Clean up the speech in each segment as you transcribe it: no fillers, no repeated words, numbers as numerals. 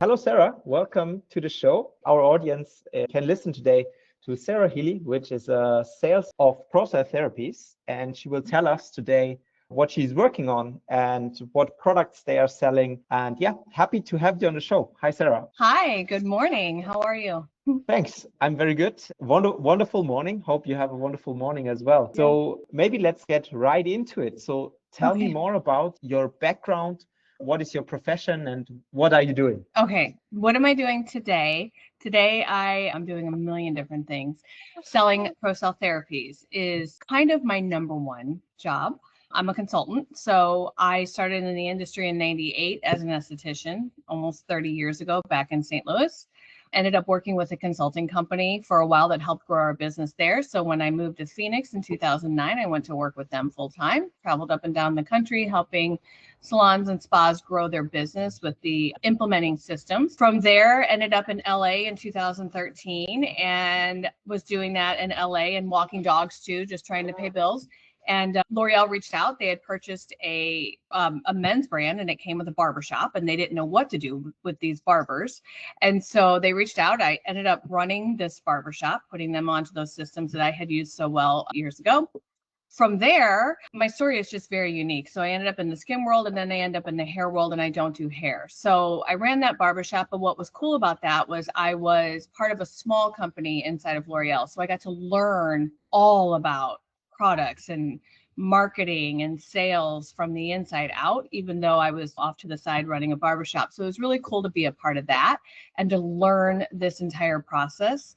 Hello, Sarah. Welcome to the show. Our audience can listen today to Sarah Healy, which is a sales of ProCell Therapies, and she will tell us today what she's working on and what products they are selling. And yeah, happy to have you on the show. Hi, Sarah. Hi, good morning. How are you? Thanks. I'm very good. Wonderful morning. Hope you have a wonderful morning as well. Yeah. So maybe let's get right into it. So tell me more about your background. What is your profession and what are you doing? Okay, what am I doing today? Today I am doing a million different things. Selling ProCell Therapies is kind of my number one job. I'm a consultant, so I started in the industry in '98 as an esthetician, almost 30 years ago back in St. Louis. Ended up working with a consulting company for a while that helped grow our business there. So when I moved to Phoenix in 2009, I went to work with them full time, traveled up and down the country, helping salons and spas grow their business with the implementing systems. From there, ended up in LA in 2013 and was doing that in LA and walking dogs too, just trying to pay bills. And L'Oreal reached out. They had purchased a men's brand, and it came with a barbershop, and they didn't know what to do with these barbers. And so they reached out. I ended up running this barbershop, putting them onto those systems that I had used so well years ago. From there, my story is just very unique. So I ended up in the skin world, and then I end up in the hair world, and I don't do hair. So I ran that barbershop, but what was cool about that was I was part of a small company inside of L'Oreal. So I got to learn all about products and marketing and sales from the inside out, even though I was off to the side running a barbershop. So it was really cool to be a part of that and to learn this entire process.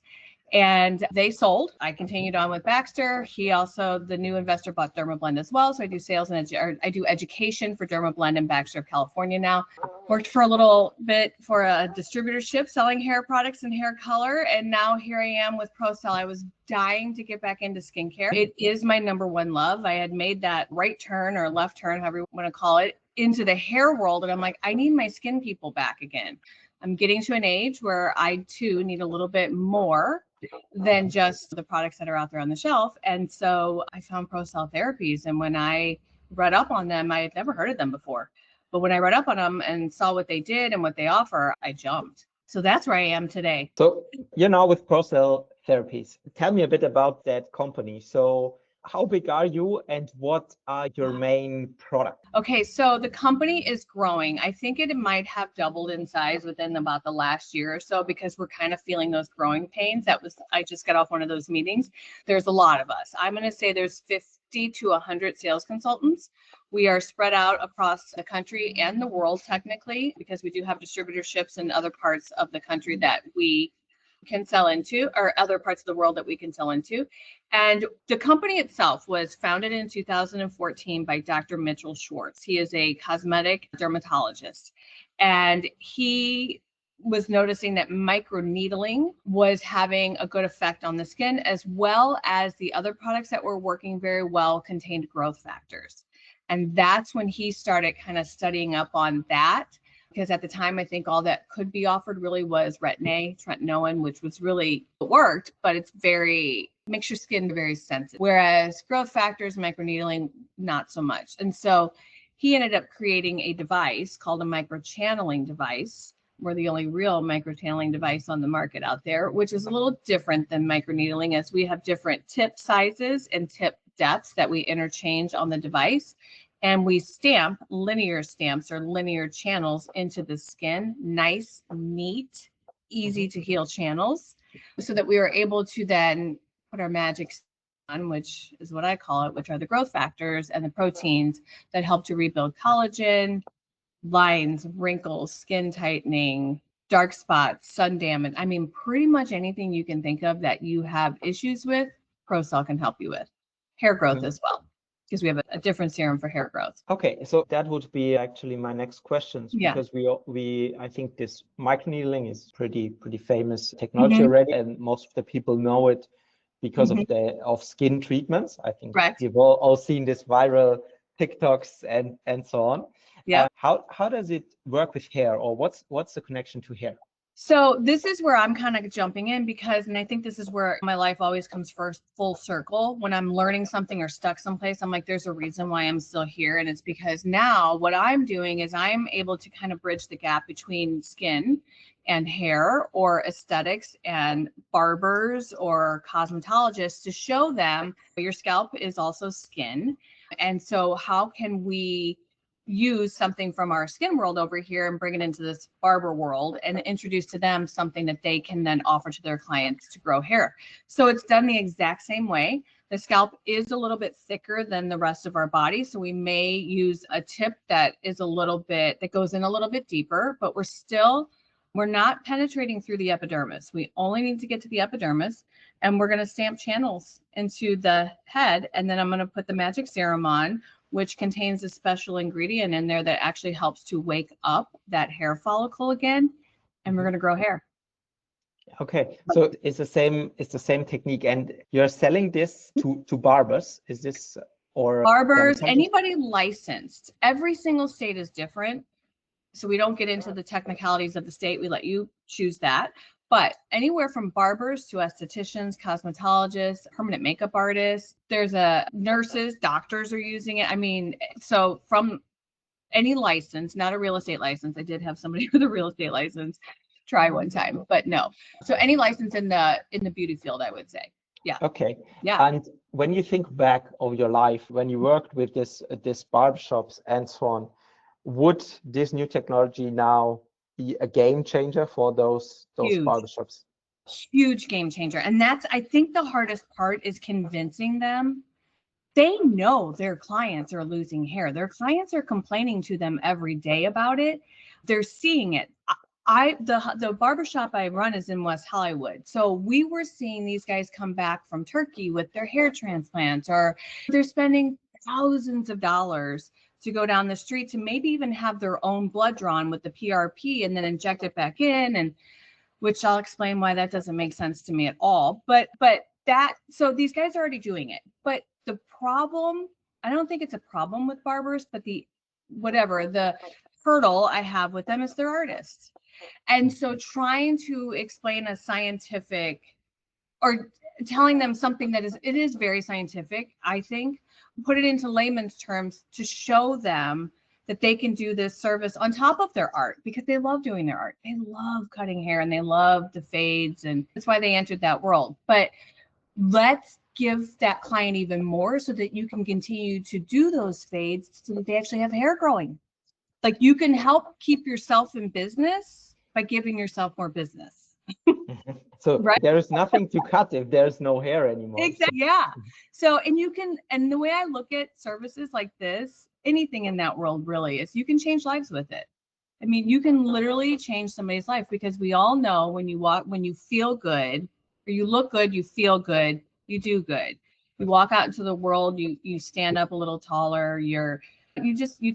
And they sold. I continued on with Baxter. He also, the new investor, bought Dermablend as well. So I do sales and I do education for Dermablend in Baxter, California now. Worked for a little bit for a distributorship selling hair products and hair color. And now here I am with ProCell. I was dying to get back into skincare. It is my number one love. I had made that right turn or left turn, however you want to call it, into the hair world. And I'm like, I need my skin people back again. I'm getting to an age where I too need a little bit more than just the products that are out there on the shelf. And so I found ProCell Therapies. And when I read up on them, I had never heard of them before. But when I read up on them and saw what they did and what they offer, I jumped. So that's where I am today. So you're now with ProCell Therapies. Tell me a bit about that company. So how big are you and what are your main products? Okay, so the company is growing. I think it might have doubled in size within about the last year or so because we're kind of feeling those growing pains. I just got off one of those meetings. There's a lot of us. I'm going to say there's 50 to 100 sales consultants. We are spread out across the country and the world technically because we do have distributorships in other parts of the country that we can sell into, or other parts of the world that we can sell into. And the company itself was founded in 2014 by Dr. Mitchell Schwartz. He is a cosmetic dermatologist, and he was noticing that microneedling was having a good effect on the skin, as well as the other products that were working very well contained growth factors. And that's when he started kind of studying up on that. Because at the time, I think all that could be offered really was Retin-A, tretinoin, which was really worked, but it's makes your skin very sensitive. Whereas growth factors, microneedling, not so much. And so he ended up creating a device called a microchanneling device. We're the only real microchanneling device on the market out there, which is a little different than microneedling as we have different tip sizes and tip depths that we interchange on the device. And we stamp linear stamps or linear channels into the skin, nice, neat, easy to heal channels, so that we are able to then put our magic on, which is what I call it, which are the growth factors and the proteins that help to rebuild collagen, lines, wrinkles, skin tightening, dark spots, sun damage. I mean, pretty much anything you can think of that you have issues with, ProCell can help you with. Hair growth as well, because we have a different serum for hair growth. Okay, so that would be actually my next questions because I think this microneedling is pretty famous technology already, and most of the people know it because of skin treatments. I think we've all seen this viral TikToks and so on. Yeah. How does it work with hair, or what's the connection to hair? So this is where I'm kind of jumping in because, and I think this is where my life always comes first full circle. When I'm learning something or stuck someplace, I'm like, there's a reason why I'm still here. And it's because now what I'm doing is I'm able to kind of bridge the gap between skin and hair, or aesthetics and barbers or cosmetologists, to show them your scalp is also skin. And so how can we use something from our skin world over here and bring it into this barber world and introduce to them something that they can then offer to their clients to grow hair. So it's done the exact same way. The scalp is a little bit thicker than the rest of our body. So we may use a tip that is a little bit, that goes in a little bit deeper, but we're not penetrating through the epidermis. We only need to get to the epidermis, and we're going to stamp channels into the head. And then I'm going to put the magic serum on, which contains a special ingredient in there that actually helps to wake up that hair follicle again, and we're going to grow hair. Okay, so it's the same technique, and you're selling this to barbers. Is this or barbers, anybody licensed? Every single state is different, so we don't get into the technicalities of the state. We let you choose that. But anywhere from barbers to estheticians, cosmetologists, permanent makeup artists, there's nurses, doctors are using it. I mean, so from any license, not a real estate license. I did have somebody with a real estate license try one time, but no. So any license in the beauty field, I would say. Yeah. Okay. Yeah. And when you think back of your life, when you worked with this barbershops and so on, would this new technology now be a game changer for those barbershops? Huge game changer. And that's, I think the hardest part is convincing them. They know their clients are losing hair. Their clients are complaining to them every day about it. They're seeing it. The barbershop I run is in West Hollywood. So we were seeing these guys come back from Turkey with their hair transplants, or they're spending thousands of dollars to go down the street to maybe even have their own blood drawn with the PRP and then inject it back in, and which I'll explain why that doesn't make sense to me at all. But so these guys are already doing it. But the problem, I don't think it's a problem with barbers, but the hurdle I have with them is they're artists. And so trying to explain a scientific, or telling them something that it is very scientific, I think, put it into layman's terms to show them that they can do this service on top of their art, because they love doing their art. They love cutting hair and they love the fades, and that's why they entered that world. But let's give that client even more so that you can continue to do those fades so that they actually have hair growing. Like, you can help keep yourself in business by giving yourself more business. So right? There is nothing to cut if there's no hair anymore. Exactly. Yeah. So, and the way I look at services like this, anything in that world really, is you can change lives with it. I mean, you can literally change somebody's life, because we all know when you feel good, or you look good, you feel good, you do good. You walk out into the world, you stand up a little taller, you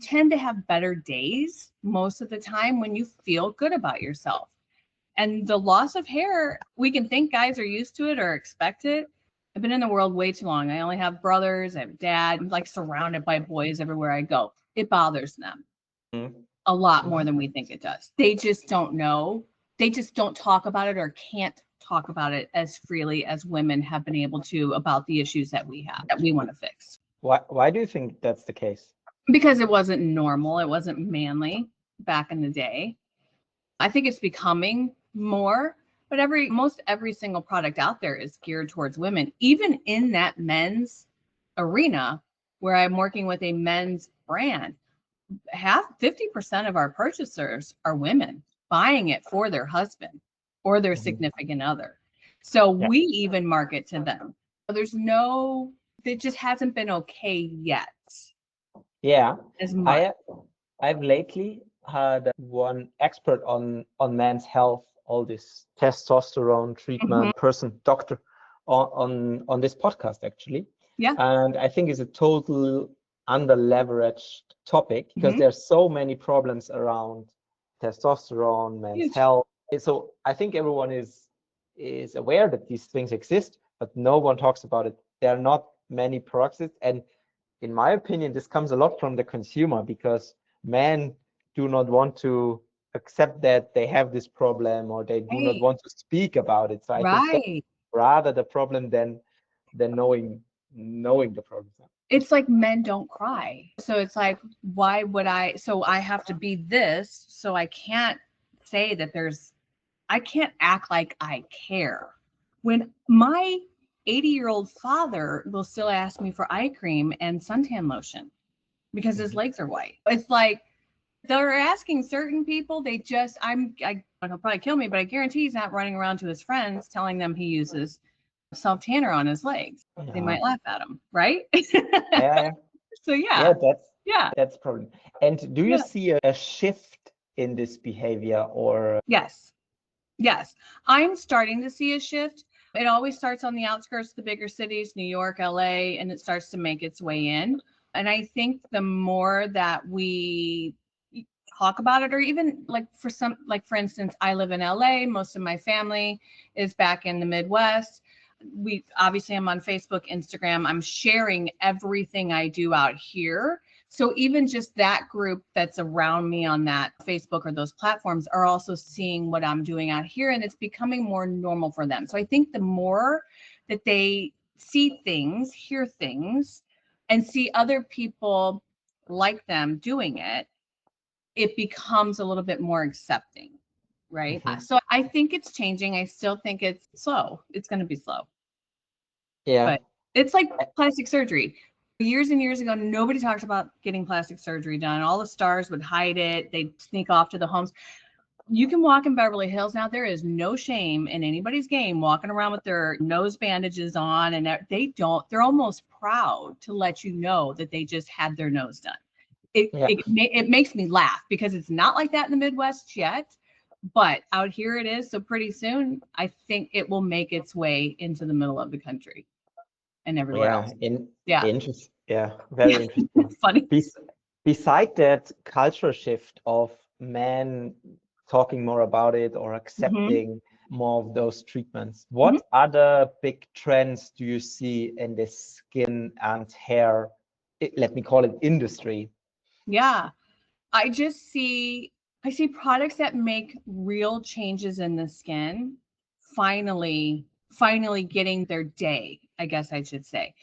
tend to have better days most of the time when you feel good about yourself. And the loss of hair, we can think guys are used to it or expect it. I've been in the world way too long. I only have brothers, I have dad. I'm like surrounded by boys everywhere I go. It bothers them a lot more than we think it does. They just don't know. They just don't talk about it, or can't talk about it as freely as women have been able to, about the issues that we have, that we want to fix. Why do you think that's the case? Because it wasn't normal. It wasn't manly back in the day. I think it's becoming more, but most every single product out there is geared towards women. Even in that men's arena, where I'm working with a men's brand, 50% of our purchasers are women buying it for their husband or their significant other. So we even market to them. It just hasn't been okay yet. Yeah. As much. I've lately had one expert on men's health, all this testosterone treatment doctor on this podcast, actually. Yeah. And I think it's a total under-leveraged topic, because there's so many problems around testosterone, men's health. So I think everyone is aware that these things exist, but no one talks about it. There are not many products, and in my opinion, this comes a lot from the consumer, because men do not want to accept that they have this problem, or they do not Right. want to speak about it. So I think that's Right. rather the problem than knowing the problem. It's like men don't cry. So it's like, why would I? So I have to be this. So I can't say that I can't act like I care. When my 80-year-old father will still ask me for eye cream and suntan lotion because his legs are white. It's like they're asking certain people, he'll probably kill me, but I guarantee he's not running around to his friends telling them he uses self tanner on his legs. They Yeah, might laugh at him, right? yeah, So yeah. yeah, yeah, That's the problem. And do you yeah, see a shift in this behavior, or? yes, yes. I'm starting to see a shift. It always starts on the outskirts of the bigger cities, New York, LA, and it starts to make its way in. And I think the more that we talk about it, or even like for instance, I live in LA, most of my family is back in the Midwest. We obviously, I'm on Facebook, Instagram, I'm sharing everything I do out here. So even just that group that's around me on that Facebook or those platforms are also seeing what I'm doing out here, and it's becoming more normal for them. So I think the more that they see things, hear things, and see other people like them doing it, it becomes a little bit more accepting, right? Mhm. So I think it's changing. I still think it's slow. It's going to be slow, Yeah, but it's like plastic surgery. Years and years ago, nobody talked about getting plastic surgery done. All the stars would hide it. They'd sneak off to the homes. You can walk in Beverly Hills now. There is no shame in anybody's game walking around with their nose bandages on, and they're almost proud to let you know that they just had their nose done. yeah, It makes me laugh because it's not like that in the Midwest yet, but out here it is. So pretty soon, I think it will make its way into the middle of the country and everywhere yeah. else. Yeah. Interest. Yeah, very interesting. It's funny. Bes Beside that cultural shift of men talking more about it or Mhm. accepting more of those treatments, Mhm. what other big trends do you see in the skin and hair, let me call it, industry? Yeah. I just see I see products that make real changes in the skin finally getting their day, I guess I should say.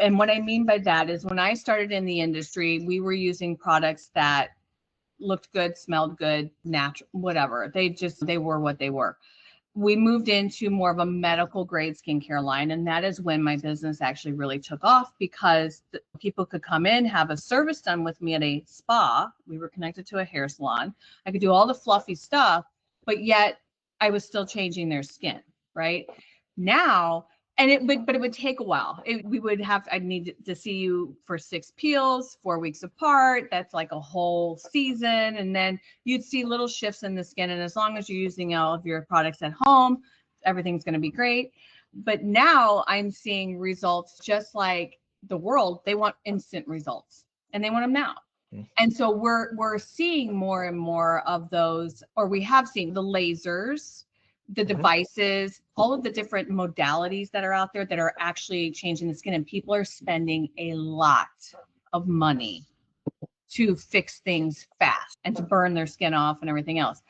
And what I mean by that is when I started in the industry, we were using products that looked good, smelled good, natural, whatever. They were what they were. We moved into more of a medical grade skincare line. And that is when my business actually really took off because people could come in, have a service done with me at a spa. We were connected to a hair salon. I could do all the fluffy stuff, but yet I was still changing their skin, right? Now, but it would take a while. I'd need to see you for 6 peels, 4 weeks apart. That's like a whole season. And then you'd see little shifts in the skin. And as long as you're using all of your products at home, everything's going to be great. But now I'm seeing results just like the world. They want instant results and they want them now. And so we're seeing more and more of those, or we have seen the lasers, the Mhm. devices, all of the different modalities that are out there that are actually changing the skin, and people are spending a lot of money to fix things fast and to burn their skin off and everything else.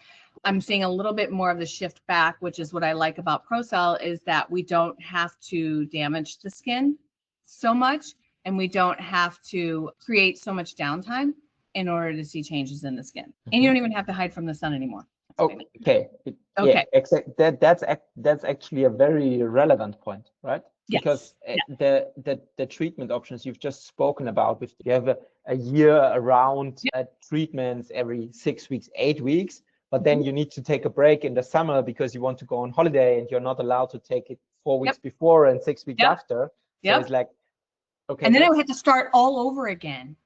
I'm seeing a little bit more of the shift back, which is what I like about ProCell, is that we don't have to damage the skin so much, and we don't have to create so much downtime in order to see changes in the skin. And you don't even have to hide from the sun anymore. Okay. Yeah, Okay. exactly. That's actually a very relevant point, right? Yes. Because the treatment options you've just spoken about, with you have a year around Yep. treatments every 6 weeks, 8 weeks, but then Mhm. you need to take a break in the summer because you want to go on holiday and you're not allowed to take it 4 weeks Yep. before and 6 weeks Yep. after. So Yep. it's like, okay, And then I would that's have to start all over again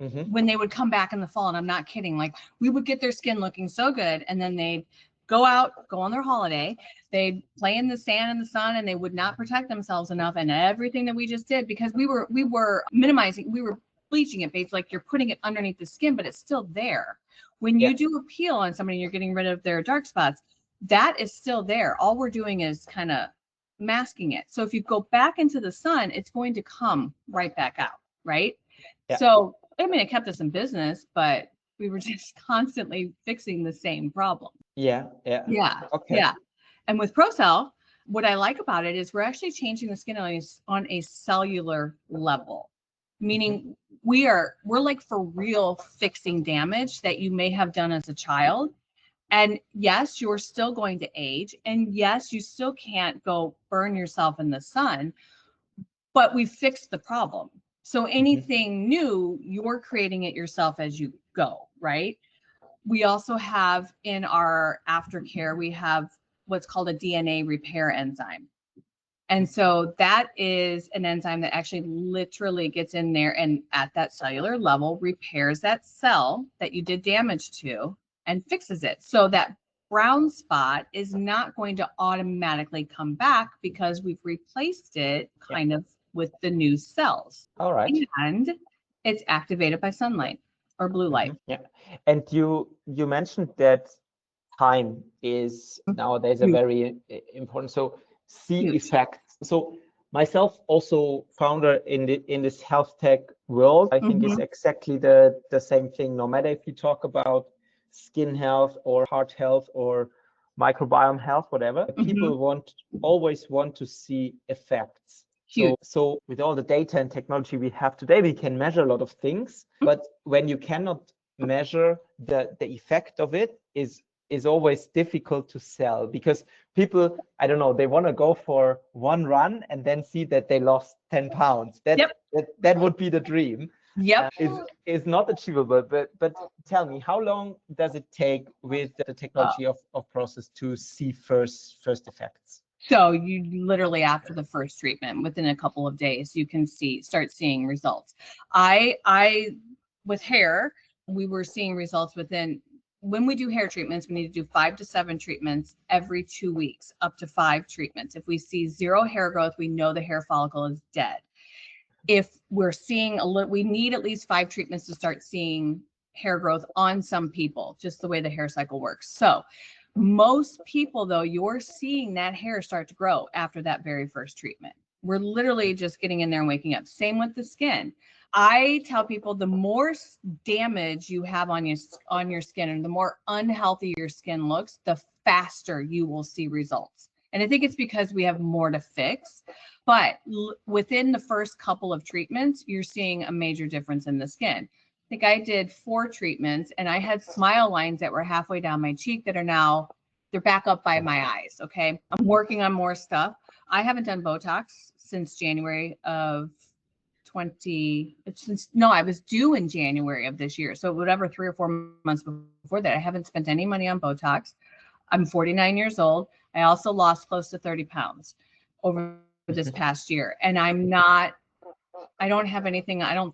mhm, when they would come back in the fall. And I'm not kidding. Like we would get their skin looking so good, and then they'd go out, go on their holiday, they'd play in the sand and the sun, and they would not protect themselves enough. And everything that we just did, because we were minimizing, we were bleaching it based like you're putting it underneath the skin, but it's still there. When yeah, you do a peel on somebody, you're getting rid of their dark spots. That is still there. All we're doing is kind of masking it. So if you go back into the sun, it's going to come right back out, right? yeah, So I mean, it kept us in business, but We were just constantly fixing the same problem. Yeah. Yeah. Okay. Yeah. And with ProCell, what I like about it is we're actually changing the skin on a cellular level, meaning we're like for real fixing damage that you may have done as a child. And yes, you're still going to age. And yes, you still can't go burn yourself in the sun, but we fixed the problem. So anything new, you're creating it yourself as you go, right? We also have in our aftercare, we have what's called a DNA repair enzyme. And so that is an enzyme that actually literally gets in there and at that cellular level repairs that cell that you did damage to and fixes it. So that brown spot is not going to automatically come back because we've replaced it kind of with the new cells. All right. And it's activated by sunlight or blue light. Yeah. And you mentioned that time is nowadays a very important. So see effects. So myself also founder in this health tech world, I think is exactly the same thing. No matter if you talk about skin health or heart health or microbiome health, whatever, people always want to see effects. So with all the data and technology we have today, we can measure a lot of things, but when you cannot measure the effect of it is always difficult to sell, because people, I don't know, they want to go for one run and then see that they lost 10 pounds. That would be the dream. Is not achievable. But tell me, how long does it take with the technology of ProCell to see first effects? So you literally after the first treatment, within a couple of days, you can start seeing results. I with hair, we were seeing results within. When we do hair treatments, we need to do 5 to 7 treatments every 2 weeks, up to 5 treatments. If we see 0 hair growth, we know the hair follicle is dead. If we're seeing we need at least 5 treatments to start seeing hair growth on some people, just the way the hair cycle works. So most people, though, you're seeing that hair start to grow after that very first treatment. We're literally just getting in there and waking up. Same with the skin. I tell people the more damage you have on your skin and the more unhealthy your skin looks, the faster you will see results. And I think it's because we have more to fix. But within the first couple of treatments, you're seeing a major difference in the skin. I think I did 4 treatments and I had smile lines that were halfway down my cheek that are now, they're back up by my eyes. Okay. I'm working on more stuff. I haven't done Botox since January of I was due in January of this year. So whatever, 3 or 4 months before that, I haven't spent any money on Botox. I'm 49 years old. I also lost close to 30 pounds over this past year. And I don't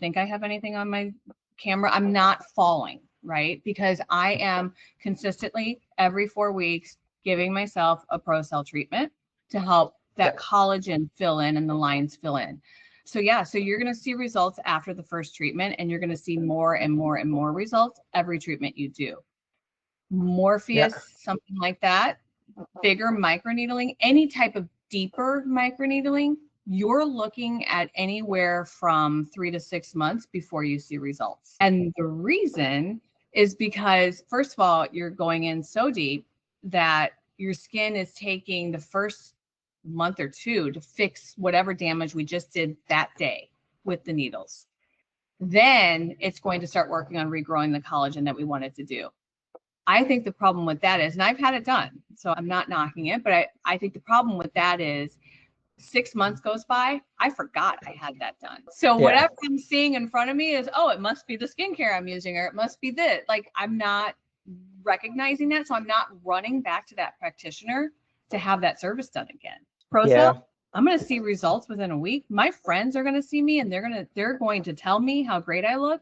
think I have anything on my camera. I'm not falling, right? Because I am consistently every 4 weeks giving myself a ProCell treatment to help that collagen fill in and the lines fill in. So you're going to see results after the first treatment, and you're going to see more and more and more results every treatment you do. Morpheus, something like that, bigger microneedling, any type of deeper microneedling, you're looking at anywhere from 3 to 6 months before you see results. And the reason is because, first of all, you're going in so deep that your skin is taking the first month or 2 to fix whatever damage we just did that day with the needles. Then it's going to start working on regrowing the collagen that we wanted to do. I think the problem with that is, and I've had it done, so I'm not knocking it, but I think the problem with that is 6 months goes by, I forgot I had that done. So whatever I'm seeing in front of me is, oh, it must be the skincare I'm using, or it must be this. Like, I'm not recognizing that, so I'm not running back to that practitioner to have that service done again. ProCell, I'm going to see results within a week. My friends are going to see me, and they're going to tell me how great I look.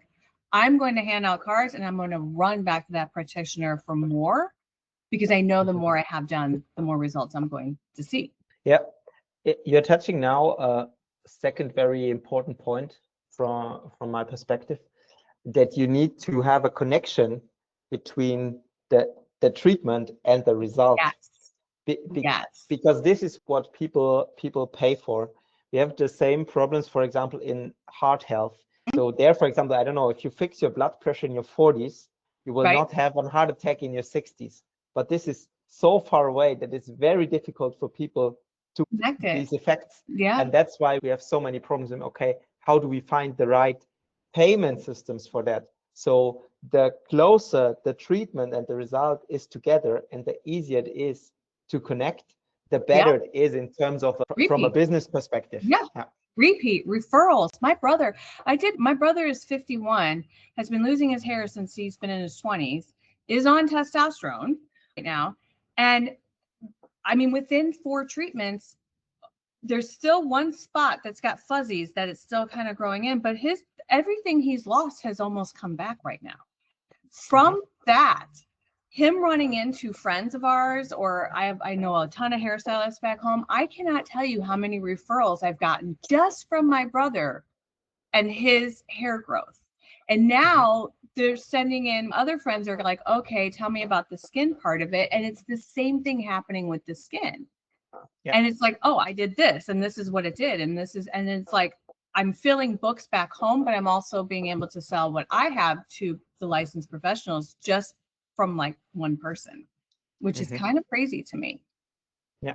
I'm going to hand out cards, and I'm going to run back to that practitioner for more, because I know the more I have done, the more results I'm going to see. You're touching now a second very important point from my perspective, that you need to have a connection between the treatment and the result. Because this is what people pay for. We have the same problems, for example, in heart health. So there, for example, I don't know, if you fix your blood pressure in your 40s, You will Right. not have a heart attack in your 60s. But this is so far away that it's very difficult for people to Connect it. these effects. Yeah. And that's why we have so many problems in, okay, how do we find the right payment systems for that? So the closer the treatment and the result is together, and the easier it is to connect, the Yeah. better it is in terms of from a Repeat. business perspective. Yeah. Repeat referrals. My brother is 51, has been losing his hair since he's been in his 20s, is on testosterone right now. And I mean, within 4 treatments, there's still one spot that's got fuzzies that it's still kind of growing in, but everything he's lost has almost come back right now. From that, him running into friends of ours, or I know a ton of hairstylists back home. I cannot tell you how many referrals I've gotten just from my brother and his hair growth. And now they're sending in other friends are like, okay, tell me about the skin part of it. And it's the same thing happening with the skin. Yeah. And it's like, oh, I did this and this is what it did. And it's like, I'm filling books back home, but I'm also being able to sell what I have to the licensed professionals just from like one person, which is kind of crazy to me. Yeah.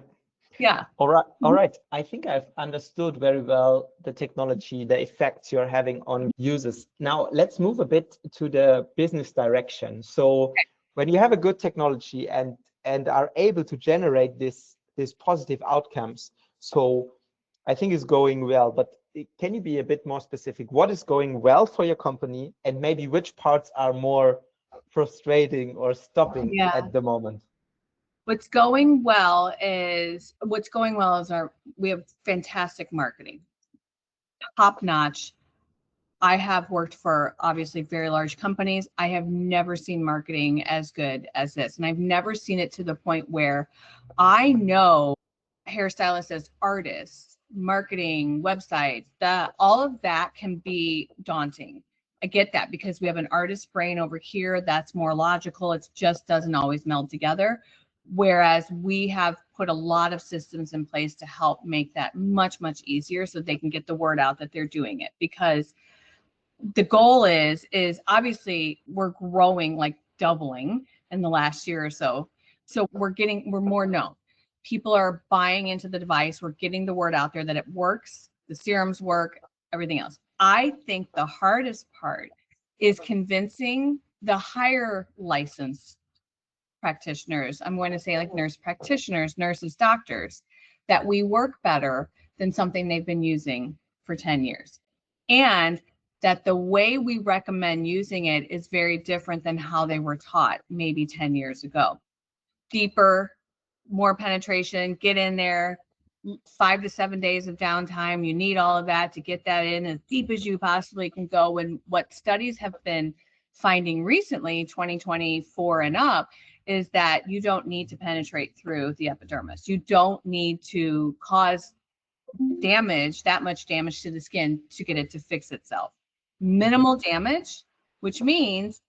Yeah. All right. All right. I think I've understood very well the technology, the effects you're having on users. Now let's move a bit to the business direction. So when you have a good technology and are able to generate these positive outcomes, so I think it's going well, but can you be a bit more specific? What is going well for your company, and maybe which parts are more frustrating or stopping at the moment? What's going well is we have fantastic marketing, top notch. I have worked for obviously very large companies. I have never seen marketing as good as this. And I've never seen it to the point where I know hairstylists as artists, marketing, websites, that all of that can be daunting. I get that because we have an artist brain over here that's more logical. It just doesn't always meld together. Whereas we have put a lot of systems in place to help make that much, much easier so they can get the word out that they're doing it. Because the goal is obviously we're growing, like doubling in the last year or so. So we're more known. People are buying into the device. We're getting the word out there that it works, the serums work, everything else. I think the hardest part is convincing the higher licensed practitioners, I'm going to say like nurse practitioners, nurses, doctors, that we work better than something they've been using for 10 years. And that the way we recommend using it is very different than how they were taught maybe 10 years ago. Deeper, more penetration, get in there, 5 to 7 days of downtime. You need all of that to get that in as deep as you possibly can go. And what studies have been finding recently, 2024 and up, is that you don't need to penetrate through the epidermis. You don't need to cause damage, that much damage to the skin to get it to fix itself. Minimal damage, which means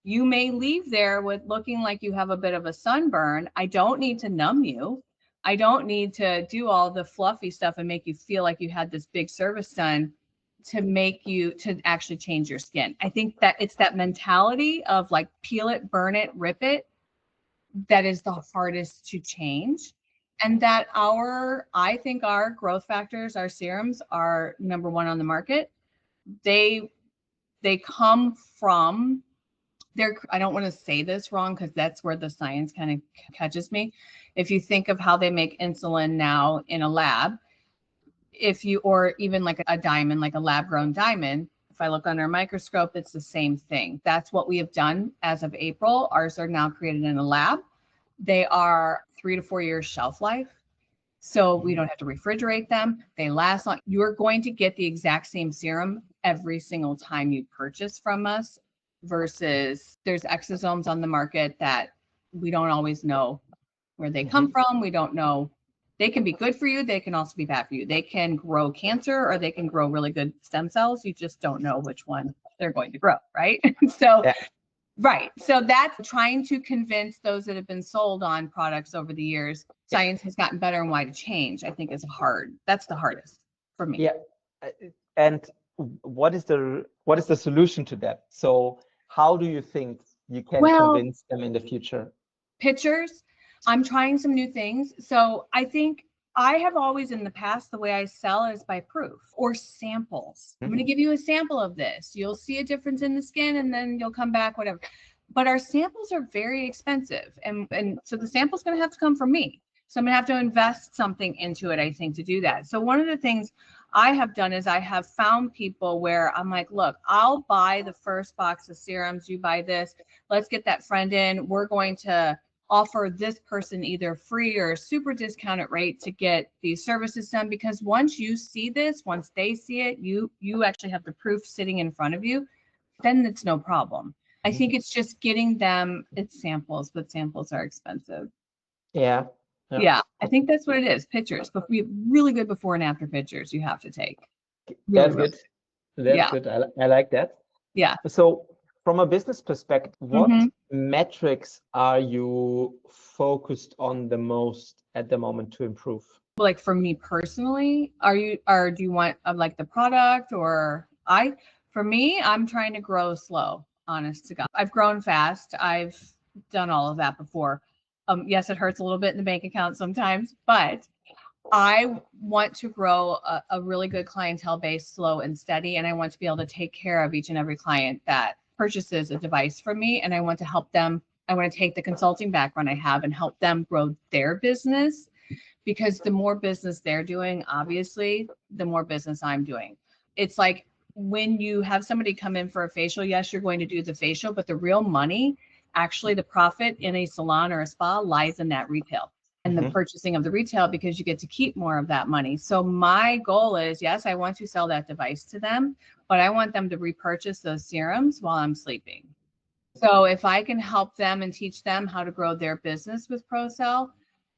you may leave there with looking like you have a bit of a sunburn. I don't need to numb you. I don't need to do all the fluffy stuff and make you feel like you had this big service done to make you to actually change your skin. I think that it's that mentality of like peel it, burn it, rip it, that is the hardest to change. And that I think our growth factors, our serums are number 1 on the market. They come from I don't want to say this wrong because that's where the science kind of catches me. If you think of how they make insulin now in a lab, or even like a diamond, like a lab grown diamond, if I look under a microscope, it's the same thing. That's what we have done as of April. Ours are now created in a lab. They are 3 to 4 years shelf life. So we don't have to refrigerate them. They last long. You're going to get the exact same serum every single time you purchase from us, versus there's exosomes on the market that we don't always know where they come from. We don't know. They can be good for you. They can also be bad for you. They can grow cancer or they can grow really good stem cells. You just don't know which one they're going to grow, right? So Yeah. Right. So that's trying to convince those that have been sold on products over the years. Science has gotten better and why to change, I think, is hard. That's the hardest for me. Yeah. And what is the solution to that? So how do you think you can Well, convince them in the future? pictures. I'm trying some new things. So I think I have always in the past, the way I sell is by proof or samples. I'm going to give you a sample of this. You'll see a difference in the skin and then you'll come back, whatever. But our samples are very expensive. And so the sample's going to have to come from me. So I'm going to have to invest something into it, I think, to do that. So one of the things I have done is I have found people where I'm like, look, I'll buy the first box of serums. You buy this. Let's get that friend in. We're going to offer this person either free or a super discounted rate to get these services done, because once you see this, once they see it, you actually have the proof sitting in front of you, then it's no problem. I think it's just getting them, it's samples, but samples are expensive. Yeah. Yeah, I think that's what it is. Pictures, but we really good before and after pictures you have to take. That's good. That's Yeah. good. I like that. Yeah. So from a business perspective, what Mhm. metrics are you focused on the most at the moment to improve? Like for me personally, do you want like the product or for me, I'm trying to grow slow, honest to God. I've grown fast. I've done all of that before. Yes, it hurts a little bit in the bank account sometimes, but I want to grow a really good clientele base slow and steady. And I want to be able to take care of each and every client that purchases a device from me. And I want to help them. I want to take the consulting background I have and help them grow their business, because the more business they're doing, obviously, the more business I'm doing. It's like when you have somebody come in for a facial, yes, you're going to do the facial, but the real money, actually the profit in a salon or a spa lies in that retail and the purchasing of the retail, because you get to keep more of that money. So my goal is, yes, I want to sell that device to them, but I want them to repurchase those serums while I'm sleeping. So if I can help them and teach them how to grow their business with ProCell,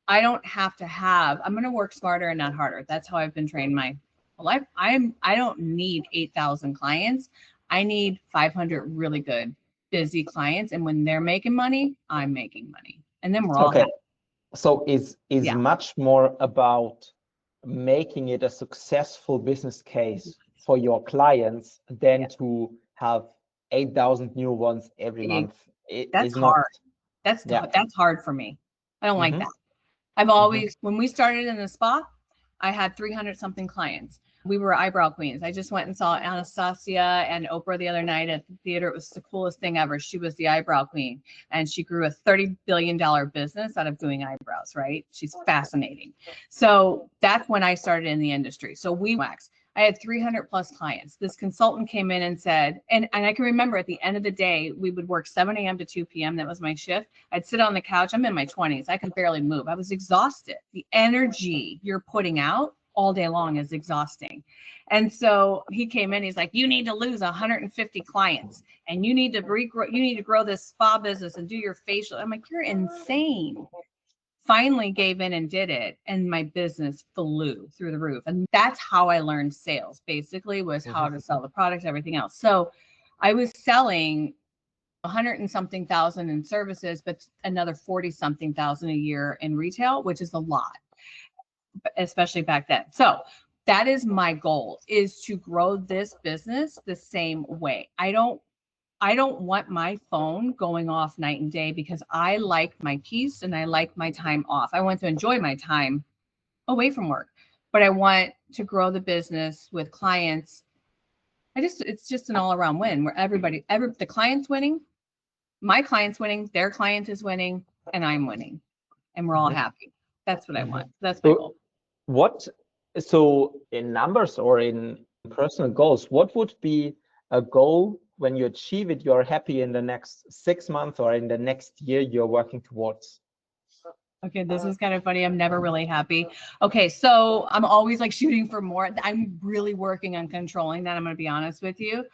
I don't have to I'm going to work smarter and not harder. That's how I've been trained my life. I don't need 8,000 clients. I need 500 really good, busy clients. And when they're making money, I'm making money. And then we're all happy. So is much more about making it a successful business case for your clients than to have 8,000 new ones every month. That's hard. That's hard for me. I don't like that. I've always, when we started in the spa, I had 300 something clients. We were eyebrow queens. I just went and saw Anastasia and Oprah the other night at the theater. It was the coolest thing ever. She was the eyebrow queen, and she grew a $30 billion business out of doing eyebrows, right? She's fascinating. So that's when I started in the industry. So we waxed. I had 300 plus clients. This consultant came in and said, and I can remember at the end of the day, we would work 7 a.m. to 2 p.m. That was my shift. I'd sit on the couch. I'm in my 20s. I can barely move. I was exhausted. The energy you're putting out all day long is exhausting. And so he came in, he's like, you need to lose 150 clients and you need to grow this spa business and do your facial. I'm like, you're insane. Finally gave in and did it, and my business flew through the roof. And that's how I learned sales, basically, was how to sell the product, everything else. So I was selling 100 and something thousand in services, but another 40 something thousand a year in retail, which is a lot, especially back then. So that is my goal, is to grow this business the same way. I don't want my phone going off night and day, because I like my peace and I like my time off. I want to enjoy my time away from work, but I want to grow the business with clients. It's just an all around win where the client's winning, my client's winning, their client is winning, and I'm winning, and we're all happy. That's what I want. That's my goal. So in numbers or in personal goals, what would be a goal when you achieve it, you're happy in the next 6 months or in the next year you're working towards? Okay, this is kind of funny. I'm never really happy. Okay, so I'm always like shooting for more. I'm really working on controlling that. I'm going to be honest with you.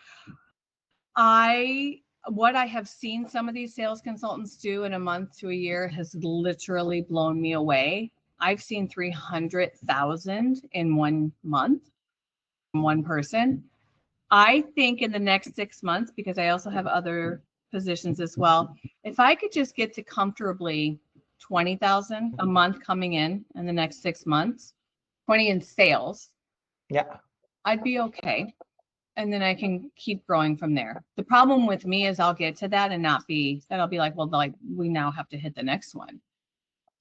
What I have seen some of these sales consultants do in a month to a year has literally blown me away. I've seen 300,000 in 1 month from one person. I think in the next 6 months, because I also have other positions as well, if I could just get to comfortably 20,000 a month coming in the next 6 months, 20 in sales, yeah, I'd be okay. and then I can keep growing from there. The problem with me is I'll get to that and not be that I'll be like, well, like we now have to hit the next one.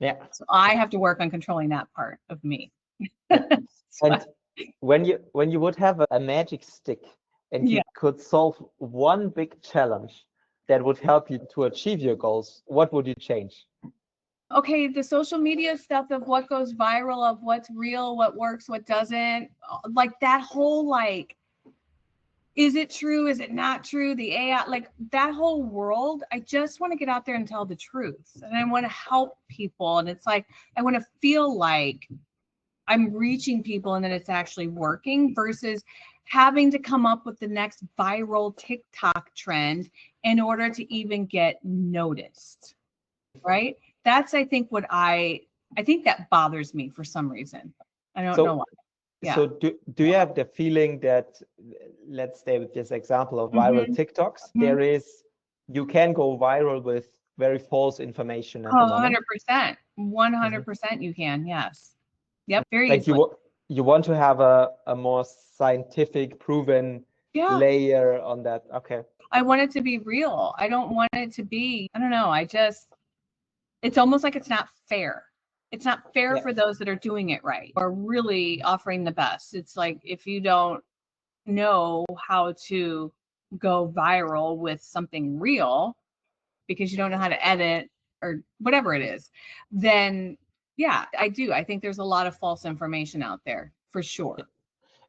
Yeah. So I have to work on controlling that part of me. And when you would have a magic stick and you could solve one big challenge that would help you to achieve your goals, what would you change? Okay, the social media stuff of what goes viral, of what's real, what works, what doesn't, like that whole like, is it true? Is it not true? The AI, like that whole world, I just want to get out there and tell the truth. And I want to help people. And it's like, I want to feel like I'm reaching people and that it's actually working versus having to come up with the next viral TikTok trend in order to even get noticed, right? That's, I think, what I think that bothers me for some reason. I don't know why. Yeah. So do you have the feeling that, let's stay with this example of viral TikToks, you can go viral with very false information at the moment? 100%. 100% you can, yes. Yep, very like easily. You want to have a more scientific, proven layer on that. Okay. I want it to be real. I don't want it to be, I don't know, it's almost like it's not fair. It's not fair for those that are doing it right or really offering the best. It's like if you don't know how to go viral with something real because you don't know how to edit or whatever it is, then yeah, I do. I think there's a lot of false information out there for sure.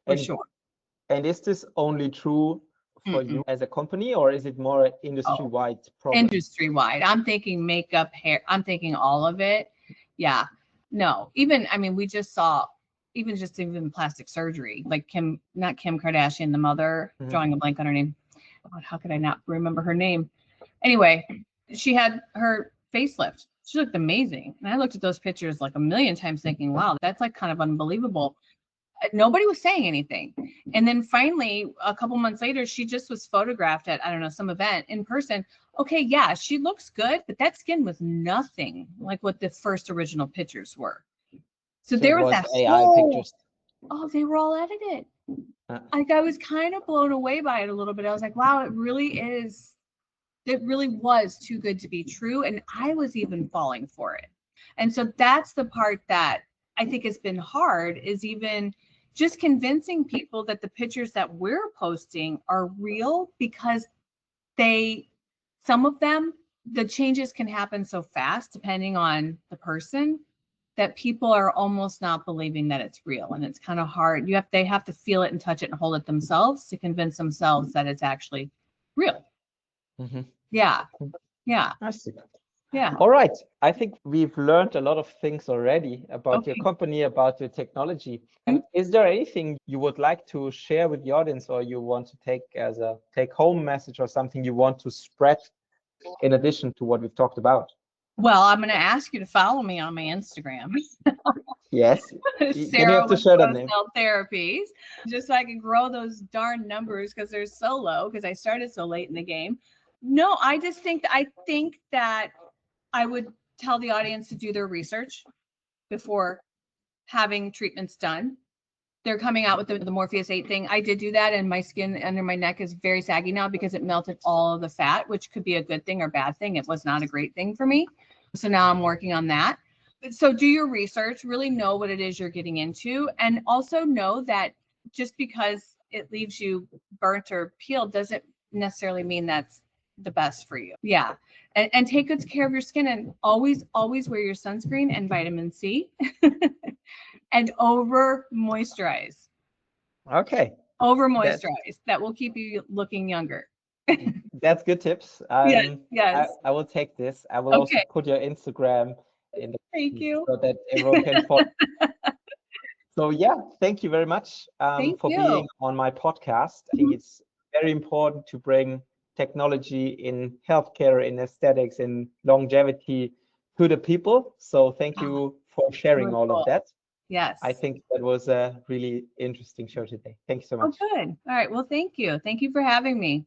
And is this only true for you as a company, or is it more industry-wide problem? Industry-wide. I'm thinking makeup, hair. I'm thinking all of it. Yeah. No. Even, I mean, we just saw even plastic surgery, like not Kim Kardashian, the mother, drawing a blank on her name. God, how could I not remember her name? Anyway, she had her facelift. She looked amazing. And I looked at those pictures like a million times thinking, wow, that's like kind of unbelievable. Nobody was saying anything. And then finally, a couple months later, she just was photographed at, I don't know, some event in person. Okay, yeah, she looks good, but that skin was nothing like what the first original pictures were. So there was that AI pictures. Oh, they were all edited. Like I was kind of blown away by it a little bit. I was like, wow, it really was too good to be true. And I was even falling for it. And so that's the part that I think has been hard, is even just convincing people that the pictures that we're posting are real, because some of them, the changes can happen so fast depending on the person that people are almost not believing that it's real. And it's kind of hard. They have to feel it and touch it and hold it themselves to convince themselves that it's actually real. Yeah. Yeah. I see. Yeah. All right. I think we've learned a lot of things already about your company, about your technology. And is there anything you would like to share with the audience, or you want to take as a take-home message, or something you want to spread in addition to what we've talked about? Well, I'm going to ask you to follow me on my Instagram. Yes. Sarah with ProCell Therapies, just so I can grow those darn numbers, because they're so low, because I started so late in the game. No, I think that I would tell the audience to do their research before having treatments done. They're coming out with the Morpheus 8 thing. I did do that, and my skin under my neck is very saggy now because it melted all of the fat, which could be a good thing or bad thing. It was not a great thing for me. So now I'm working on that. So do your research, really know what it is you're getting into, and also know that just because it leaves you burnt or peeled doesn't necessarily mean that's the best for you. Yeah. And take good care of your skin, and always wear your sunscreen and vitamin C and over moisturize. Okay. Over moisturize. That will keep you looking younger. That's good tips. Yes. I will take this. I will also put your Instagram in the Thank you. so that everyone can follow. So yeah, thank you very much for being on my podcast. I think it's very important to bring technology in healthcare, in aesthetics, in longevity to the people. So thank you for sharing all of that. Yes. I think that was a really interesting show today. Thank you so much. Oh, good. All right. Well, thank you. Thank you for having me.